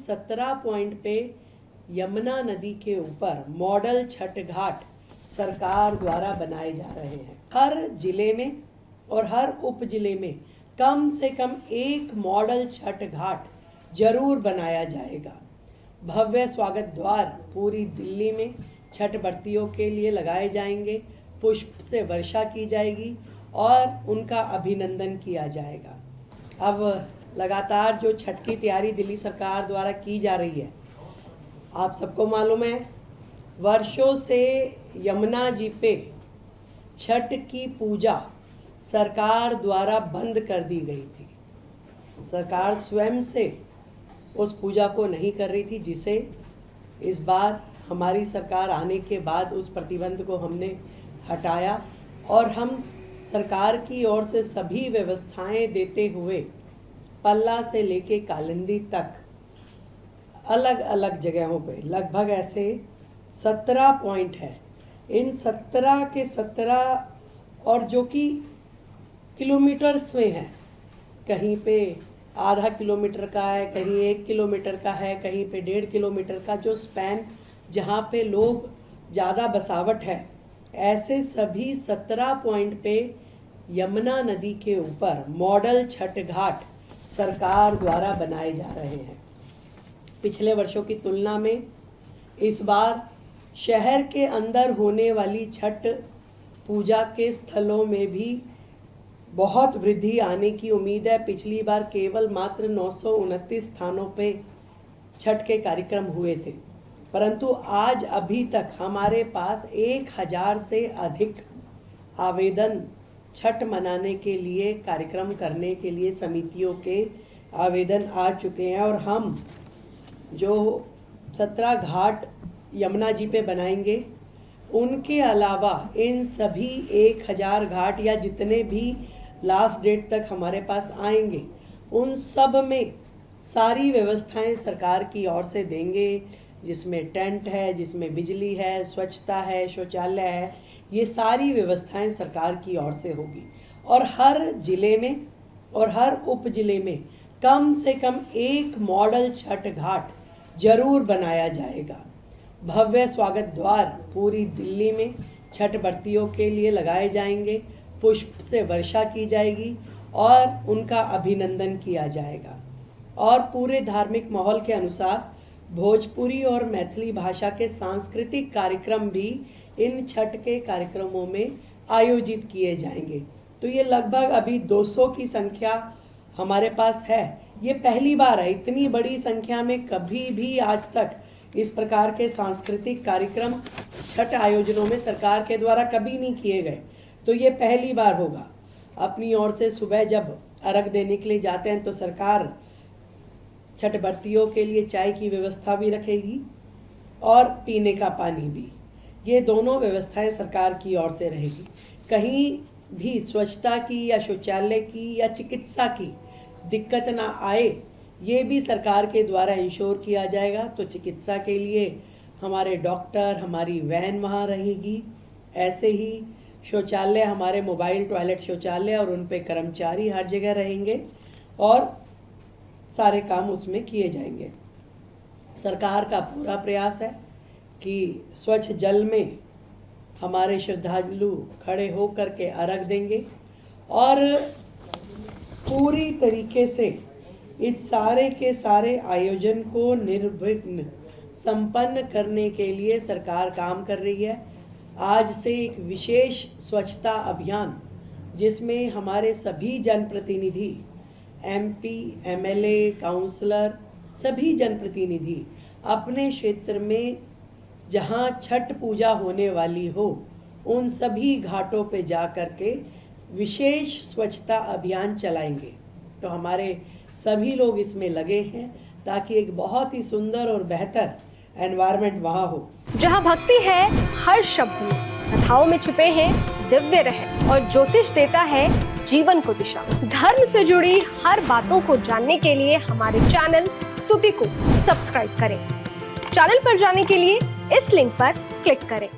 17 point पे यमुना नदी के ऊपर मॉडल छठ घाट सरकार द्वारा बनाए जा रहे हैं। हर जिले में और हर उप जिले में कम से कम एक मॉडल छठ घाट जरूर बनाया जाएगा। भव्य स्वागत द्वार पूरी दिल्ली में छठ व्रतियों के लिए लगाए जाएंगे, पुष्प से वर्षा की जाएगी और उनका अभिनंदन किया जाएगा। अब लगातार जो छठ की तैयारी दिल्ली सरकार द्वारा की जा रही है, आप सबको मालूम है वर्षों से यमुना जी पे छठ की पूजा सरकार द्वारा बंद कर दी गई थी। सरकार स्वयं से उस पूजा को नहीं कर रही थी, जिसे इस बार हमारी सरकार आने के बाद उस प्रतिबंध को हमने हटाया और हम सरकार की ओर से सभी व्यवस्थाएं देते हुए पल्ला से लेके कालिंदी तक अलग अलग जगहों पे लगभग ऐसे 17 पॉइंट है। इन 17 के 17 और जो कि किलोमीटर्स में है, कहीं पे आधा किलोमीटर का है, कहीं 1 किलोमीटर का है, कहीं पे 1.5 किलोमीटर का जो स्पैन जहाँ पे लोग ज़्यादा बसावट है, ऐसे सभी 17 पॉइंट पे यमुना नदी के ऊपर मॉडल छठ घाट सरकार द्वारा बनाए जा रहे हैं। पिछले वर्षों की तुलना में इस बार शहर के अंदर होने वाली छठ पूजा के स्थलों में भी बहुत वृद्धि आने की उम्मीद है। पिछली बार केवल मात्र 929 स्थानों पे छठ के कार्यक्रम हुए थे, परंतु आज अभी तक हमारे पास 1000 से अधिक आवेदन छठ मनाने के लिए, कार्यक्रम करने के लिए समितियों के आवेदन आ चुके हैं। और हम जो 17 घाट यमुना जी पे बनाएंगे, उनके अलावा इन सभी 1000 घाट या जितने भी लास्ट डेट तक हमारे पास आएंगे, उन सब में सारी व्यवस्थाएं सरकार की ओर से देंगे, जिसमें टेंट है, जिसमें बिजली है, स्वच्छता है, शौचालय है, ये सारी व्यवस्थाएं सरकार की ओर से होगी। और हर जिले में और हर उप जिले में कम से कम एक मॉडल छठ घाट जरूर बनाया जाएगा। भव्य स्वागत द्वार पूरी दिल्ली में छठ व्रतियों के लिए लगाए जाएंगे, पुष्प से वर्षा की जाएगी और उनका अभिनंदन किया जाएगा। और पूरे धार्मिक माहौल के अनुसार भोजपुरी और मैथिली भाषा के सांस्कृतिक कार्यक्रम भी इन छठ के कार्यक्रमों में आयोजित किए जाएंगे। तो ये लगभग अभी 200 की संख्या हमारे पास है। ये पहली बार है, इतनी बड़ी संख्या में कभी भी आज तक इस प्रकार के सांस्कृतिक कार्यक्रम छठ आयोजनों में सरकार के द्वारा कभी नहीं किए गए, तो ये पहली बार होगा। अपनी ओर से सुबह जब अर्घ देने के लिए जाते हैं तो सरकार छठ व्रतियों के लिए चाय की व्यवस्था भी रखेगी और पीने का पानी भी। ये दोनों व्यवस्थाएं सरकार की ओर से रहेगी। कहीं भी स्वच्छता की या शौचालय की या चिकित्सा की दिक्कत ना आए, ये भी सरकार के द्वारा इंश्योर किया जाएगा। तो चिकित्सा के लिए हमारे डॉक्टर, हमारी वैन वहाँ रहेगी। ऐसे ही शौचालय, हमारे मोबाइल टॉयलेट शौचालय और उन पे कर्मचारी हर जगह रहेंगे और सारे काम उसमें किए जाएंगे। सरकार का पूरा प्रयास है कि स्वच्छ जल में हमारे श्रद्धालु खड़े होकर के अर्घ देंगे और पूरी तरीके से इस सारे के सारे आयोजन को निर्विघ्न संपन्न करने के लिए सरकार काम कर रही है। आज से एक विशेष स्वच्छता अभियान, जिसमें हमारे सभी जनप्रतिनिधि, MP, MLA, काउंसलर, सभी जनप्रतिनिधि अपने क्षेत्र में जहां छठ पूजा होने वाली हो, उन सभी घाटों पे जा कर के विशेष स्वच्छता अभियान चलाएंगे। तो हमारे सभी लोग इसमें लगे हैं ताकि एक बहुत ही सुंदर और बेहतर एनवायरनमेंट वहाँ हो। जहाँ भक्ति है हर शब्द में, कथाओं में छुपे हैं दिव्य रहस्य और ज्योतिष देता है जीवन को दिशा। धर्म से जुड़ी हर बातों को जानने के लिए हमारे चैनल स्तुति को सब्सक्राइब करें। चैनल पर जाने के लिए इस लिंक पर क्लिक करें।